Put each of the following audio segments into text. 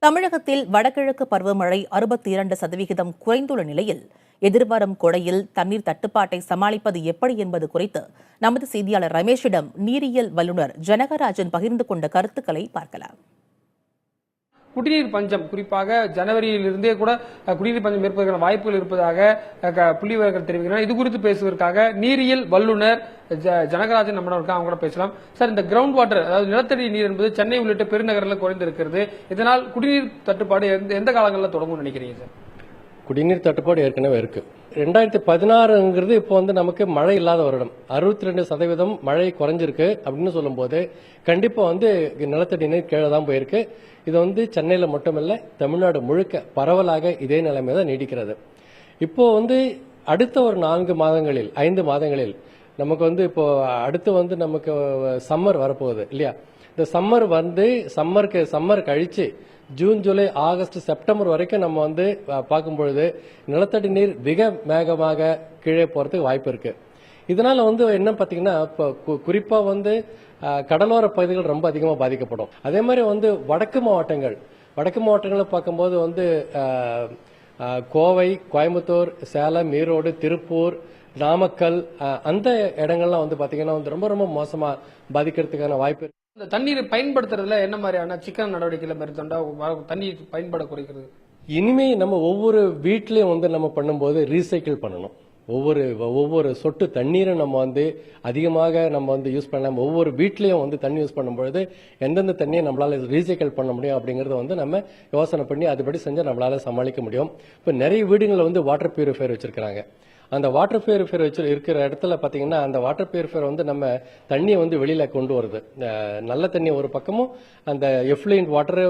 தமிழகத்தில் வடகிழக்கு பருவமழை 62% குறைந்துள்ள நிலையில் எதிர்வரும் கோடையில் தண்ணீர் தட்டுப்பாட்டை சமாளிப்பது எப்படி என்பது குறித்து நமது செய்தியாளர் ரமேஷிடம் நீரியல் வல்லுநர் ஜனகராஜன் பகிர்ந்து கொண்ட கருத்துக்களை பார்க்கலாம். குடிநீர் பஞ்சம் குறிப்பாக ஜனவரியிலிருந்தே கூட குடிநீர் பஞ்சம் ஏற்பதற்கான வாய்ப்புகள் இருப்பதாக புள்ளிவிவரங்கள் தெரிவிக்கின்றனர். இது குறித்து பேசுவதற்காக நீரியல் வல்லுநர் ஜனகராஜன் நம்மளோட இருக்காங்க, அவங்க கூட பேசலாம். சார், இந்த கிரவுண்ட் வாட்டர், அதாவது நிலத்தடி நீர் என்பது சென்னை உள்ளிட்ட பெருநகரில் குறைந்திருக்கிறது. இதனால் குடிநீர் தட்டுப்பாடு எந்த காலங்களில் தொடங்கும் நினைக்கிறீங்க சார்? குடிநீர் தட்டுப்பாடு ஏற்கனவே இருக்கு. 2016ங்கிறது இப்போ நமக்கு மழை இல்லாத வருடம். 62% மழை குறைஞ்சிருக்கு அப்படின்னு சொல்லும் போது கண்டிப்பா நிலத்தடி நீர் கீழே தான் போயிருக்கு. இது சென்னையில மட்டுமல்ல, தமிழ்நாடு முழுக்க பரவலாக இதே நிலைமை தான் நீடிக்கிறது. இப்போ அடுத்த ஒரு 4 மாதங்களில் 5 மாதங்களில் நமக்கு இப்போ அடுத்து நமக்கு சம்மர் வரப்போகுது இல்லையா? இந்த சம்மர் கழிச்சு ஜூன், ஜூலை, ஆகஸ்ட், செப்டம்பர் வரைக்கும் நம்ம பார்க்கும்பொழுது நிலத்தடி நீர் மிக வேகமாக கீழே போறதுக்கு வாய்ப்பு இருக்கு. இதனால என்ன பாத்தீங்கன்னா, குறிப்பா கடலோர பகுதிகள் ரொம்ப அதிகமாக பாதிக்கப்படும். அதே மாதிரி வடக்கு மாவட்டங்களை பார்க்கும்போது கோவை, கோயம்புத்தூர், சேலம், ஈரோடு, திருப்பூர், நாமக்கல் அந்த இடங்கள்லாம் பாத்தீங்கன்னா ரொம்ப ரொம்ப மோசமா பாதிக்கிறதுக்கான வாய்ப்பு இருக்கு. இந்த தண்ணீரை பயன்படுத்துறதுல என்ன மாதிரியான சிக்கன நடவடிக்கைகளை மேற்கொண்டா தண்ணீர் பயன்பாடு குறைக்கிறது? இனிமே நம்ம ஒவ்வொரு வீட்லயும் நம்ம பண்ணும்போது ரீசைக்கிள் பண்ணணும். ஒவ்வொரு சொட்டு தண்ணீரை நம்ம அதிகமாக நம்ம யூஸ் பண்ணலாம். ஒவ்வொரு வீட்லயும் தண்ணி யூஸ் பண்ணும்பொழுது எந்தெந்த தண்ணியை நம்மளால ரீசைக்கிள் பண்ண முடியும் அப்படிங்கறத நம்ம யோசனை பண்ணி அதுபடி செஞ்சா நம்மளால சமாளிக்க முடியும். இப்ப நிறைய வீடுகளில் வாட்டர் பியூரிஃபையர் வச்சிருக்காங்க. அந்த வாட்டர் பியூரிஃபையர் இருக்கிற இடத்துல பாத்தீங்கன்னா, அந்த வாட்டர் பியூரிஃபையர் நம்ம தண்ணியை வெளியில கொண்டு வருது. நல்ல தண்ணி ஒரு பக்கமும், அந்த எஃப்ளூயன்ட் வாட்டர்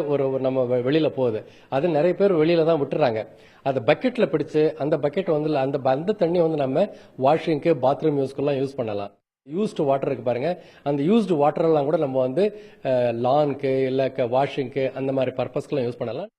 நம்ம வெளியில போகுது. அது நிறைய பேர் வெளியில தான் விட்டுறாங்க. அதை பக்கெட்ல பிடிச்சு அந்த பக்கெட் அந்த தண்ணி நம்ம வாஷிங்க்கு, பாத்ரூம் யூஸ்க்கெல்லாம் யூஸ் பண்ணலாம். யூஸ்டு வாட்டர் இருக்கு பாருங்க, அந்த யூஸ்டு வாட்டர் எல்லாம் கூட நம்ம லான்க்கு இல்ல வாஷிங்க்கு அந்த மாதிரி பர்பஸ்க்கெல்லாம் யூஸ் பண்ணலாம்.